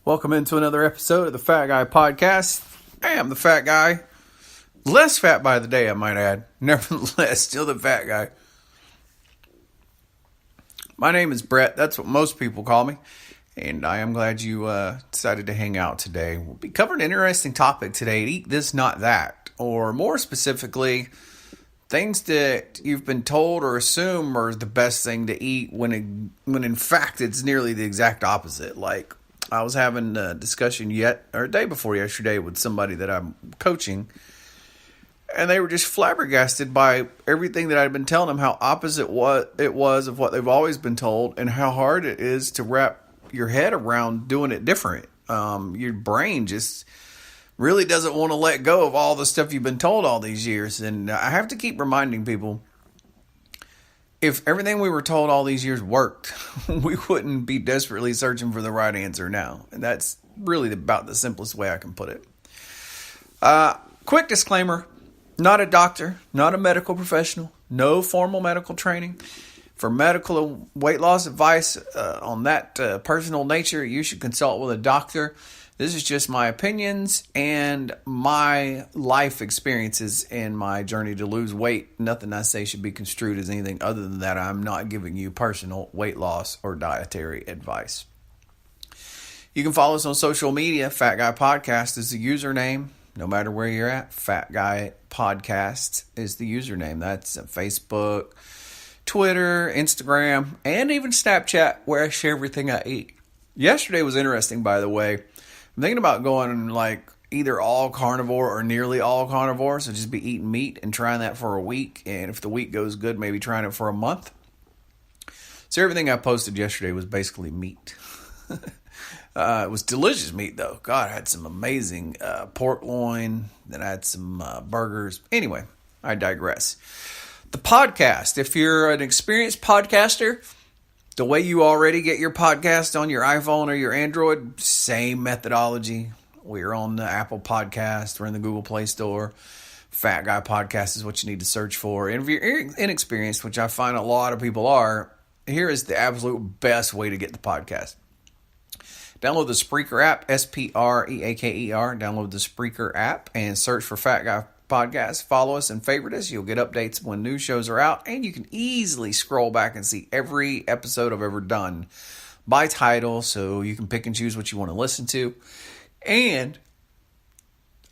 Welcome into another episode of the Fat Guy Podcast. I am the Fat Guy. Less fat by the day, I might add. Nevertheless, still the Fat Guy. My name is Brett. That's what most people call me. And I am glad you decided to hang out today. We'll be covering an interesting topic today. Eat this, not that. Or more specifically, things that you've been told or assume are the best thing to eat when in fact it's nearly the exact opposite. Like, I was having a discussion a day before yesterday with somebody that I'm coaching, and they were just flabbergasted by everything that I'd been telling them, how opposite it was of what they've always been told, and how hard it is to wrap your head around doing it different. Your brain just really doesn't want to let go of all the stuff you've been told all these years. And I have to keep reminding people, if everything we were told all these years worked, we wouldn't be desperately searching for the right answer now. And that's really about the simplest way I can put it. Quick disclaimer, not a doctor, not a medical professional, no formal medical training. For medical weight loss advice on that personal nature, you should consult with a doctor. This is just my opinions and my life experiences in my journey to lose weight. Nothing I say should be construed as anything other than that. I'm not giving you personal weight loss or dietary advice. You can follow us on social media. Fat Guy Podcast is the username. No matter where you're at, Fat Guy Podcast is the username. That's Facebook, Twitter, Instagram, and even Snapchat, where I share everything I eat. Yesterday was interesting, by the way. I'm thinking about going like either all carnivore or nearly all carnivore. So just be eating meat and trying that for a week. And if the week goes good, maybe trying it for a month. So everything I posted yesterday was basically meat. It was delicious meat though. God, I had some amazing pork loin. Then I had some burgers. Anyway, I digress. The podcast. If you're an experienced podcaster, the way you already get your podcast on your iPhone or your Android, same methodology. We're on the Apple Podcast. We're in the Google Play Store. Fat Guy Podcast is what you need to search for. And if you're inexperienced, which I find a lot of people are, here is the absolute best way to get the podcast. Download the Spreaker app, Spreaker. Download the Spreaker app and search for Fat Guy Podcast. Follow us and favorite us. You'll get updates when new shows are out, and you can easily scroll back and see every episode I've ever done by title, so you can pick and choose what you want to listen to. And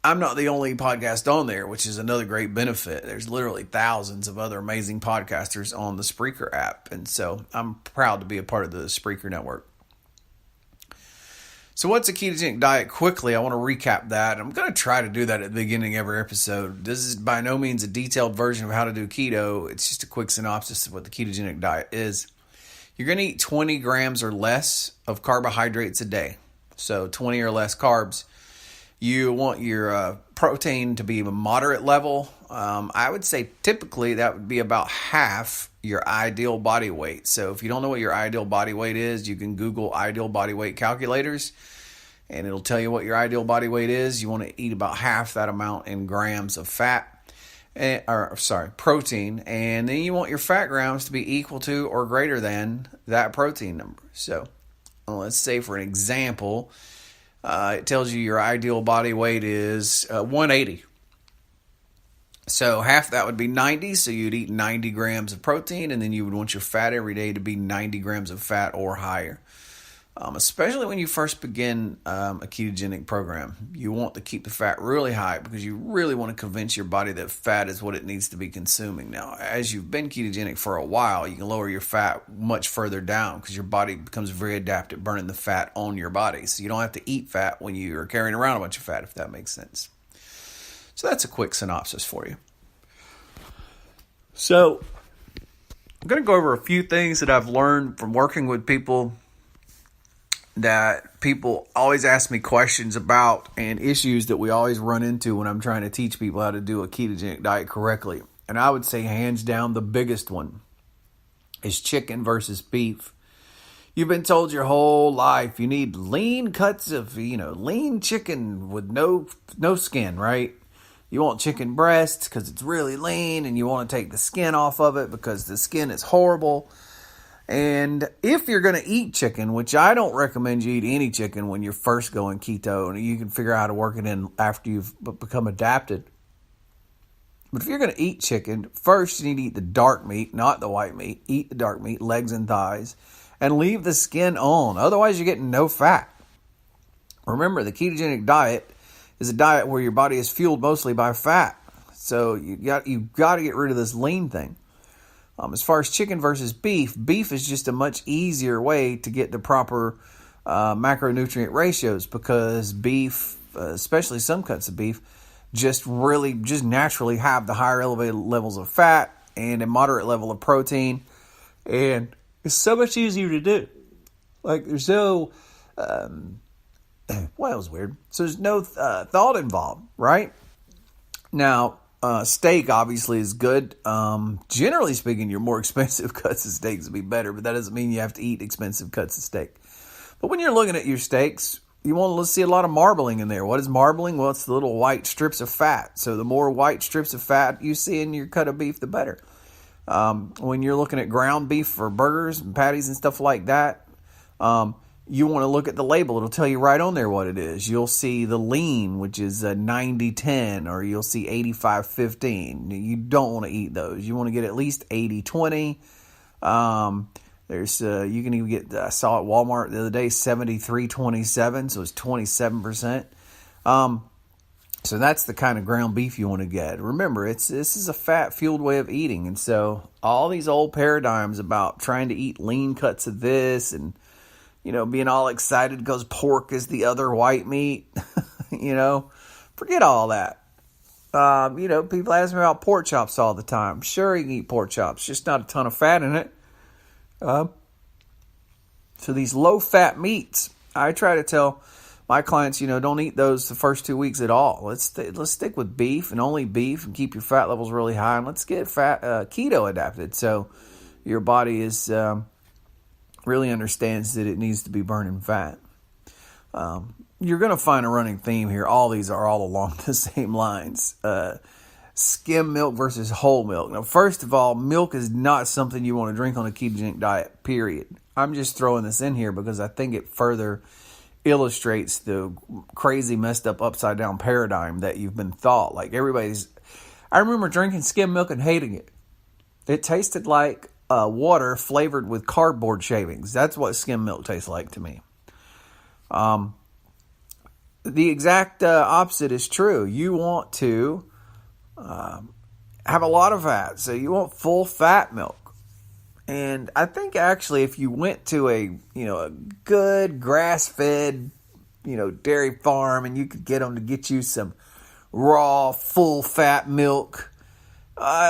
I'm not the only podcast on there, which is another great benefit. There's literally thousands of other amazing podcasters on the Spreaker app, and so I'm proud to be a part of the Spreaker network. So what's a ketogenic diet? Quickly, I want to recap that. I'm going to try to do that at the beginning of every episode. This is by no means a detailed version of how to do keto. It's just a quick synopsis of what the ketogenic diet is. You're going to eat 20 grams or less of carbohydrates a day. So 20 or less carbs. You want your protein to be a moderate level. I would say typically that would be about half your ideal body weight. So if you don't know what your ideal body weight is, you can Google ideal body weight calculators, and it'll tell you what your ideal body weight is. You want to eat about half that amount in grams of protein, and then you want your fat grams to be equal to or greater than that protein number. So let's say for an example, it tells you your ideal body weight is 180. So half that would be 90, so you'd eat 90 grams of protein, and then you would want your fat every day to be 90 grams of fat or higher. Especially when you first begin a ketogenic program. You want to keep the fat really high because you really want to convince your body that fat is what it needs to be consuming. Now, as you've been ketogenic for a while, you can lower your fat much further down because your body becomes very adept at burning the fat on your body. So you don't have to eat fat when you're carrying around a bunch of fat, if that makes sense. So that's a quick synopsis for you. So I'm going to go over a few things that I've learned from working with people that people always ask me questions about, and issues that we always run into when I'm trying to teach people how to do a ketogenic diet correctly. And I would say hands down the biggest one is chicken versus beef. You've been told your whole life you need lean cuts of, lean chicken with no skin, right? You want chicken breasts because it's really lean, and you want to take the skin off of it because the skin is horrible. And if you're going to eat chicken, which I don't recommend you eat any chicken when you're first going keto, and you can figure out how to work it in after you've become adapted. But if you're going to eat chicken, first you need to eat the dark meat, not the white meat. Eat the dark meat, legs and thighs, and leave the skin on. Otherwise, you're getting no fat. Remember, the ketogenic diet is a diet where your body is fueled mostly by fat. So you've got to get rid of this lean thing. As far as chicken versus beef, beef is just a much easier way to get the proper macronutrient ratios, because beef, especially some cuts of beef, just naturally have the higher elevated levels of fat and a moderate level of protein. And it's so much easier to do. Like, there's no, well, that was weird. So there's no thought involved, right? Now, steak obviously is good. Generally speaking, your more expensive cuts of steaks would be better, but that doesn't mean you have to eat expensive cuts of steak. But when you're looking at your steaks, you want to see a lot of marbling in there. What is marbling? Well, it's the little white strips of fat. So the more white strips of fat you see in your cut of beef, the better. When you're looking at ground beef for burgers and patties and stuff like that, you want to look at the label. It'll tell you right on there what it is. You'll see the lean, which is a 90-10, or you'll see 85-15. You don't want to eat those. You want to get at least 80-20. There's you can even get, I saw at Walmart the other day, 73-27, so it's 27%. So that's the kind of ground beef you want to get. Remember, this is a fat-fueled way of eating, and so all these old paradigms about trying to eat lean cuts of this and, being all excited because pork is the other white meat, forget all that. People ask me about pork chops all the time. Sure, you can eat pork chops, just not a ton of fat in it. So these low-fat meats, I try to tell my clients, don't eat those the first 2 weeks at all. Let's stick with beef and only beef, and keep your fat levels really high, and let's get keto adapted, so your body is really understands that it needs to be burning fat. You're going to find a running theme here. All these are all along the same lines. Skim milk versus whole milk. Now, first of all, milk is not something you want to drink on a ketogenic diet, period. I'm just throwing this in here because I think it further illustrates the crazy, messed up, upside down paradigm that you've been taught. Like, I remember drinking skim milk and hating it. It tasted like water flavored with cardboard shavings. That's what skim milk tastes like to me. The exact opposite is true. You want to have a lot of fat, so you want full fat milk. And I think actually, if you went to a good grass-fed dairy farm, and you could get them to get you some raw full fat milk,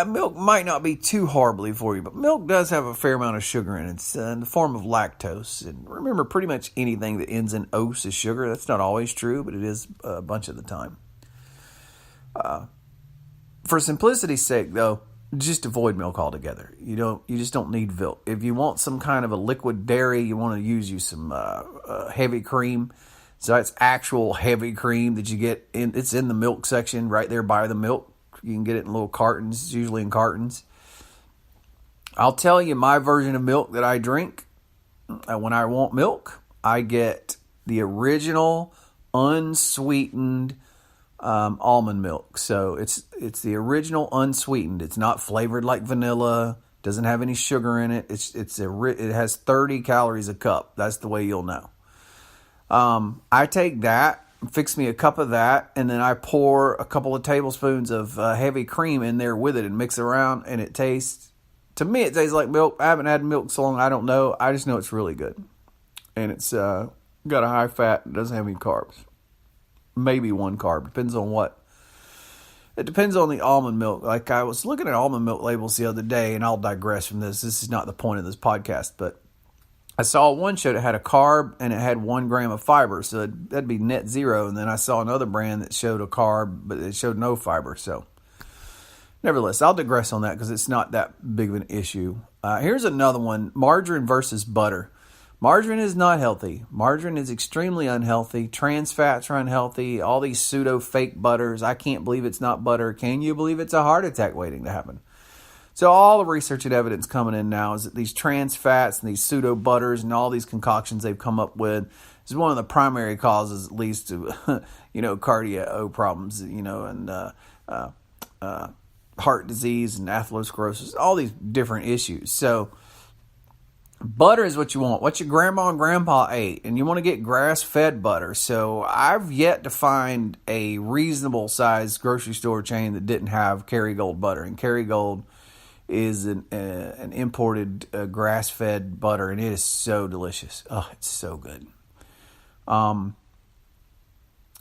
milk might not be too horribly for you, but milk does have a fair amount of sugar in it. It's in the form of lactose. And remember, pretty much anything that ends in "ose" is sugar. That's not always true, but it is a bunch of the time. For simplicity's sake, though, just avoid milk altogether. You just don't need milk. If you want some kind of a liquid dairy, you want to use some heavy cream. So that's actual heavy cream that you get in. It's in the milk section right there by the milk. You can get it in little cartons. It's usually in cartons. I'll tell you my version of milk that I drink. When I want milk, I get the original unsweetened almond milk. So it's the original unsweetened. It's not flavored like vanilla. Doesn't have any sugar in it. It has 30 calories a cup. That's the way you'll know. I take that, fix me a cup of that, and then I pour a couple of tablespoons of heavy cream in there with it and mix it around, and it tastes like milk. I haven't had milk so long, I don't know. I just know it's really good. And it's got a high fat. It doesn't have any carbs. Maybe one carb. Depends on what. It depends on the almond milk. Like, I was looking at almond milk labels the other day, and I'll digress from this. This is not the point of this podcast, but I saw one show that had a carb and it had 1 gram of fiber, so that'd be net zero. And then I saw another brand that showed a carb, but it showed no fiber. So, nevertheless, I'll digress on that because it's not that big of an issue. Here's another one: margarine versus butter. Margarine is not healthy. Margarine is extremely unhealthy. Trans fats are unhealthy. All these pseudo fake butters. I can't believe it's not butter. Can you believe it's a heart attack waiting to happen? So all the research and evidence coming in now is that these trans fats and these pseudo butters and all these concoctions they've come up with is one of the primary causes, at least, to cardio problems, and heart disease and atherosclerosis, all these different issues. So butter is what you want, what your grandma and grandpa ate, and you want to get grass-fed butter. So I've yet to find a reasonable-sized grocery store chain that didn't have Kerrygold butter, and Kerrygold is an imported grass-fed butter, and it is so delicious. Oh, it's so good. Now,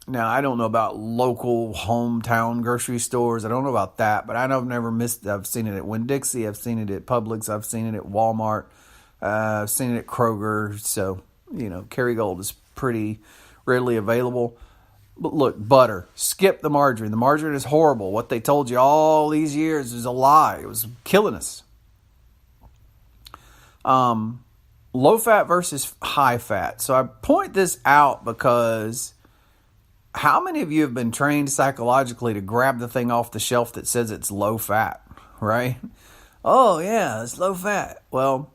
I don't know about local hometown grocery stores. I don't know about that, but I know I've seen it at Winn-Dixie. I've seen it at Publix. I've seen it at Walmart. I've seen it at Kroger. So, Kerrygold is pretty readily available. But look, butter. Skip the margarine. The margarine is horrible. What they told you all these years is a lie. It was killing us. Low fat versus high fat. So I point this out because how many of you have been trained psychologically to grab the thing off the shelf that says it's low fat, right? Oh, yeah, it's low fat. Well,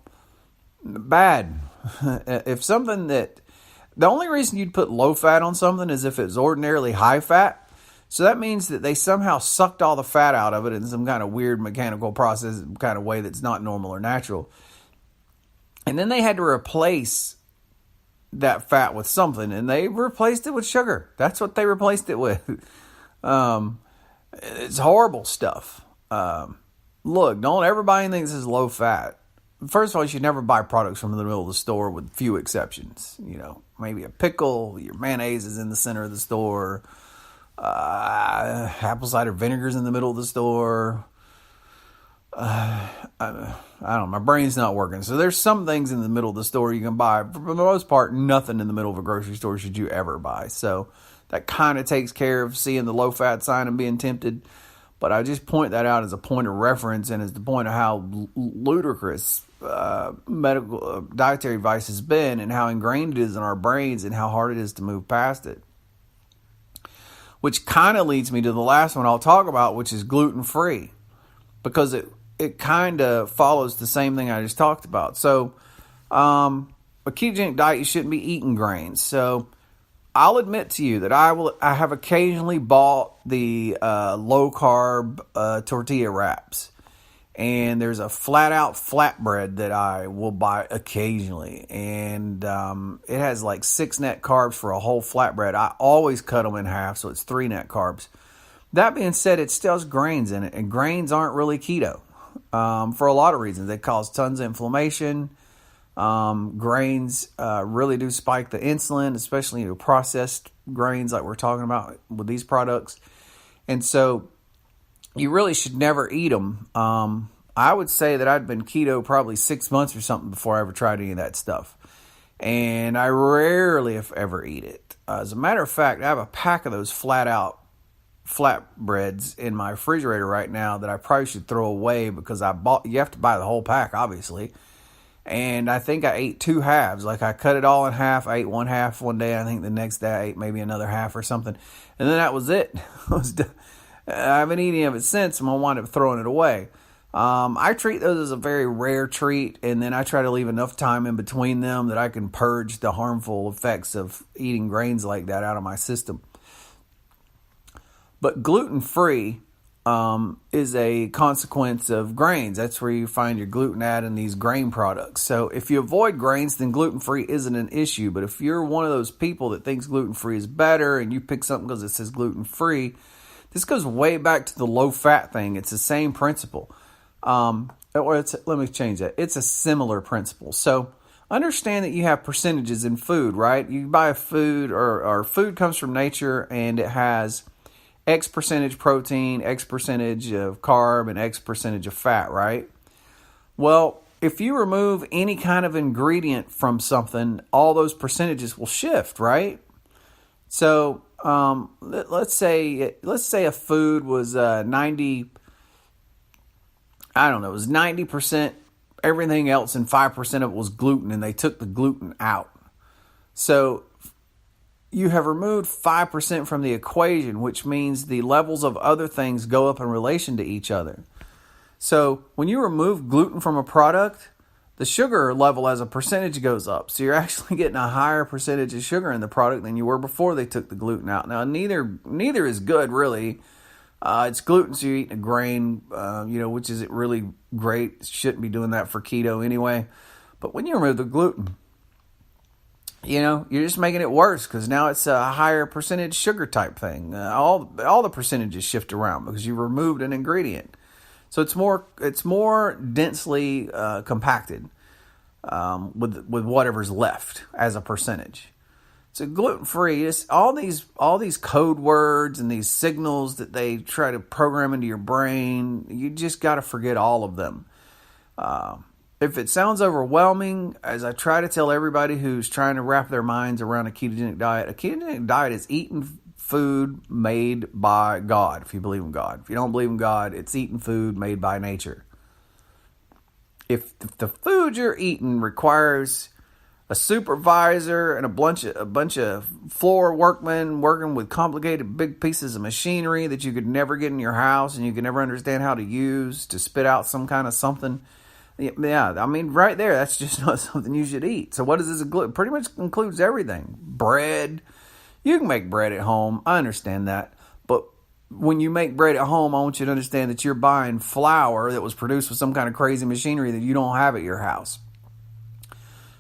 bad. If something the only reason you'd put low fat on something is if it's ordinarily high fat. So that means that they somehow sucked all the fat out of it in some kind of weird mechanical process, kind of way that's not normal or natural. And then they had to replace that fat with something, and they replaced it with sugar. That's what they replaced it with. It's horrible stuff. Look, don't ever buy anything that says low fat. First of all, you should never buy products from the middle of the store, with few exceptions. Maybe a pickle, your mayonnaise is in the center of the store, apple cider vinegar's in the middle of the store. I don't know. My brain's not working. So there's some things in the middle of the store you can buy. For the most part, nothing in the middle of a grocery store should you ever buy. So that kind of takes care of seeing the low-fat sign and being tempted. But I just point that out as a point of reference and as the point of how ludicrous medical dietary advice has been, and how ingrained it is in our brains, and how hard it is to move past it. Which kind of leads me to the last one I'll talk about, which is gluten-free. Because it kind of follows the same thing I just talked about. So, a ketogenic diet, you shouldn't be eating grains. So, I'll admit to you that I have occasionally bought the low carb tortilla wraps, and there's a flat out flatbread that I will buy occasionally, and it has like 6 net carbs for a whole flatbread. I always cut them in half, so it's 3 net carbs. That being said, it still has grains in it, and grains aren't really keto for a lot of reasons. They cause tons of inflammation. Grains really do spike the insulin, especially processed grains like we're talking about with these products. And so you really should never eat them. I would say that I'd been keto probably 6 months or something before I ever tried any of that stuff. And I rarely, if ever, eat it. As a matter of fact, I have a pack of those flat-out flatbreads in my refrigerator right now that I probably should throw away, because you have to buy the whole pack, obviously. And I think I ate 2 halves. Like, I cut it all in half. I ate 1 half one day. I think the next day I ate maybe another half or something. And then that was it. I haven't eaten any of it since. I'm going to wind up throwing it away. I treat those as a very rare treat, and then I try to leave enough time in between them that I can purge the harmful effects of eating grains like that out of my system. But gluten-free is a consequence of grains. That's where you find your gluten at in these grain products. So if you avoid grains, then gluten-free isn't an issue. But if you're one of those people that thinks gluten-free is better, and you pick something because it says gluten-free, this goes way back to the low-fat thing. It's the same principle. Let me change that. It's a similar principle. So understand that you have percentages in food, right? You buy a food, or food comes from nature, and it has X percentage protein, X percentage of carb, and X percentage of fat, right? Well, if you remove any kind of ingredient from something, all those percentages will shift, right? So let's say a food was 90. I don't know. It was 90% everything else, and 5% of it was gluten, and they took the gluten out. So you have removed 5% from the equation, which means the levels of other things go up in relation to each other. So when you remove gluten from a product, the sugar level as a percentage goes up. So you're actually getting a higher percentage of sugar in the product than you were before they took the gluten out. Now, neither is good, really. It's gluten, so you're eating a grain, which isn't really great. Shouldn't be doing that for keto anyway. But when you remove the gluten, you're just making it worse because now it's a higher percentage sugar type thing. All the percentages shift around because you removed an ingredient. So it's more densely compacted with whatever's left as a percentage. So gluten-free, it's all these code words and these signals that they try to program into your brain. You just got to forget all of them. If it sounds overwhelming, as I try to tell everybody who's trying to wrap their minds around a ketogenic diet is eating food made by God, if you believe in God. If you don't believe in God, it's eating food made by nature. If the food you're eating requires a supervisor and a bunch of floor workmen working with complicated big pieces of machinery that you could never get in your house and you could never understand how to use to spit out some kind of something, yeah, right there, that's just not something you should eat. So what does this include? Pretty much includes everything. Bread. You can make bread at home. I understand that. But when you make bread at home, I want you to understand that you're buying flour that was produced with some kind of crazy machinery that you don't have at your house.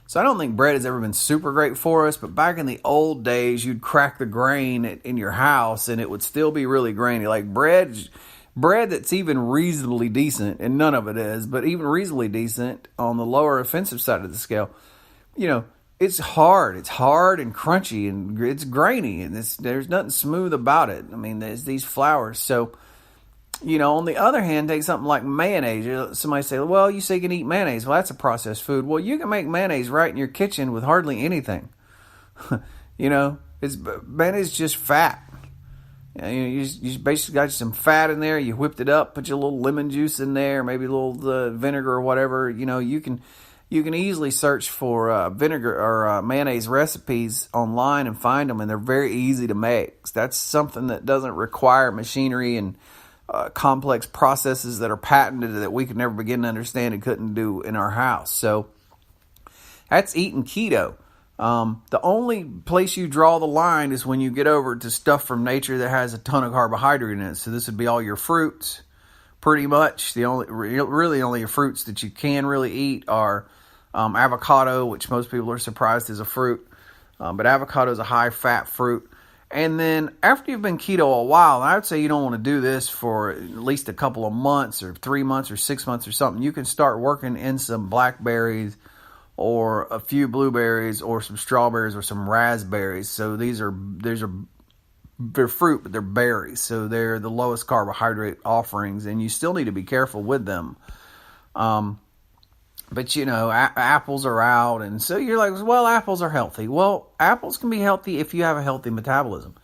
So I don't think bread has ever been super great for us, but back in the old days, you'd crack the grain in your house and it would still be really grainy. Like bread that's even reasonably decent, and none of it is, but even reasonably decent on the lower offensive side of the scale, it's hard. It's hard and crunchy and it's grainy and there's nothing smooth about it. There's these flours. So, on the other hand, take something like mayonnaise. Somebody say, well, you say you can eat mayonnaise. Well, that's a processed food. Well, you can make mayonnaise right in your kitchen with hardly anything. Mayonnaise is just fat. You basically got some fat in there. You whipped it up, put your little lemon juice in there, maybe a little vinegar or whatever. You can easily search for vinegar or mayonnaise recipes online and find them, and they're very easy to make. That's something that doesn't require machinery and complex processes that are patented that we could never begin to understand and couldn't do in our house. So that's eating keto. The only place you draw the line is when you get over to stuff from nature that has a ton of carbohydrate in it. So this would be all your fruits, pretty much. The only fruits that you can really eat are avocado, which most people are surprised is a fruit. But avocado is a high-fat fruit. And then after you've been keto a while, I would say you don't want to do this for at least a couple of months or 3 months or 6 months or something. You can start working in some blackberries or a few blueberries or some strawberries or some raspberries. So they're fruit, but they're berries. So they're the lowest carbohydrate offerings, and you still need to be careful with them. But, apples are out. And so you're like, well, apples are healthy. Well, apples can be healthy if you have a healthy metabolism.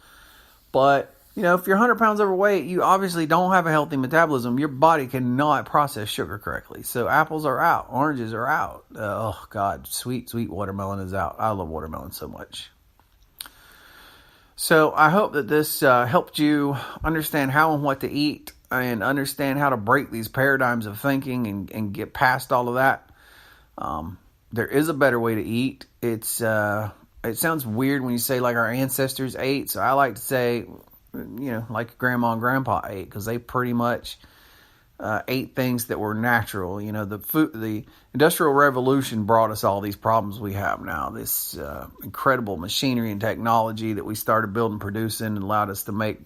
But, if you're 100 pounds overweight, you obviously don't have a healthy metabolism. Your body cannot process sugar correctly. So apples are out. Oranges are out. Oh, God, sweet watermelon is out. I love watermelon so much. So I hope that this helped you understand how and what to eat and understand how to break these paradigms of thinking and get past all of that. There is a better way to eat. It sounds weird when you say like our ancestors ate. So I like to say, like grandma and grandpa ate, because they pretty much ate things that were natural. The Industrial Revolution brought us all these problems we have now. This incredible machinery and technology that we started building, producing, and allowed us to make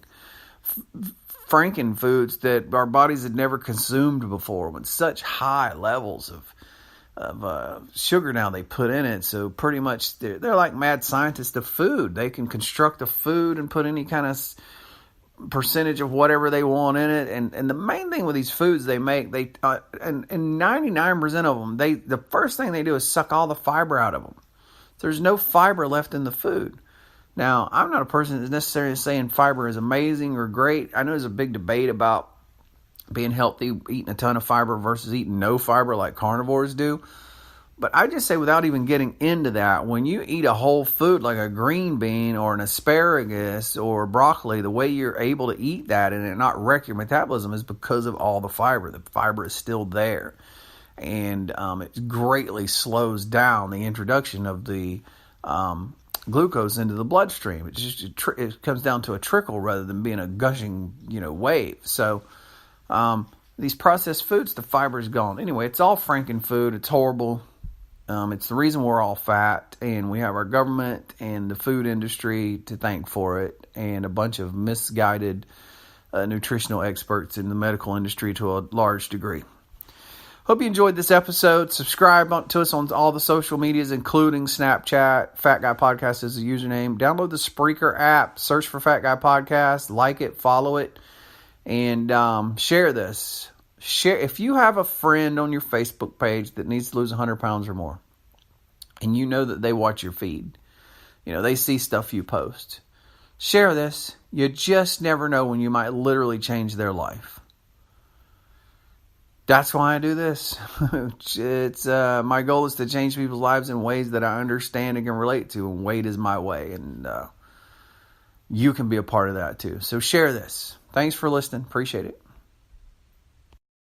franken foods that our bodies had never consumed before, with such high levels of sugar now they put in it. So pretty much they're like mad scientists of food. They can construct a food and put any kind of percentage of whatever they want in it. And the main thing with these foods they make, and 99% of them, the first thing they do is suck all the fiber out of them. So there's no fiber left in the food. Now, I'm not a person that's necessarily saying fiber is amazing or great. I know there's a big debate about being healthy, eating a ton of fiber versus eating no fiber like carnivores do. But I just say, without even getting into that, when you eat a whole food like a green bean or an asparagus or broccoli, the way you're able to eat that and it not wreck your metabolism is because of all the fiber. The fiber is still there. And it greatly slows down the introduction of the glucose into the bloodstream. It comes down to a trickle rather than being a gushing, wave. So these processed foods, the fiber is gone. Anyway, it's all frankenfood. It's horrible. It's the reason we're all fat, and we have our government and the food industry to thank for it, and a bunch of misguided nutritional experts in the medical industry to a large degree. Hope you enjoyed this episode. Subscribe to us on all the social medias, including Snapchat. Fat Guy Podcast is the username. Download the Spreaker app. Search for Fat Guy Podcast. Like it, follow it, and share this. Share if you have a friend on your Facebook page that needs to lose 100 pounds or more, and you know that they watch your feed. They see stuff you post. Share this. You just never know when you might literally change their life. That's why I do this. It's my goal is to change people's lives in ways that I understand and can relate to, and weight is my way, and you can be a part of that too. So share this. Thanks for listening. Appreciate it.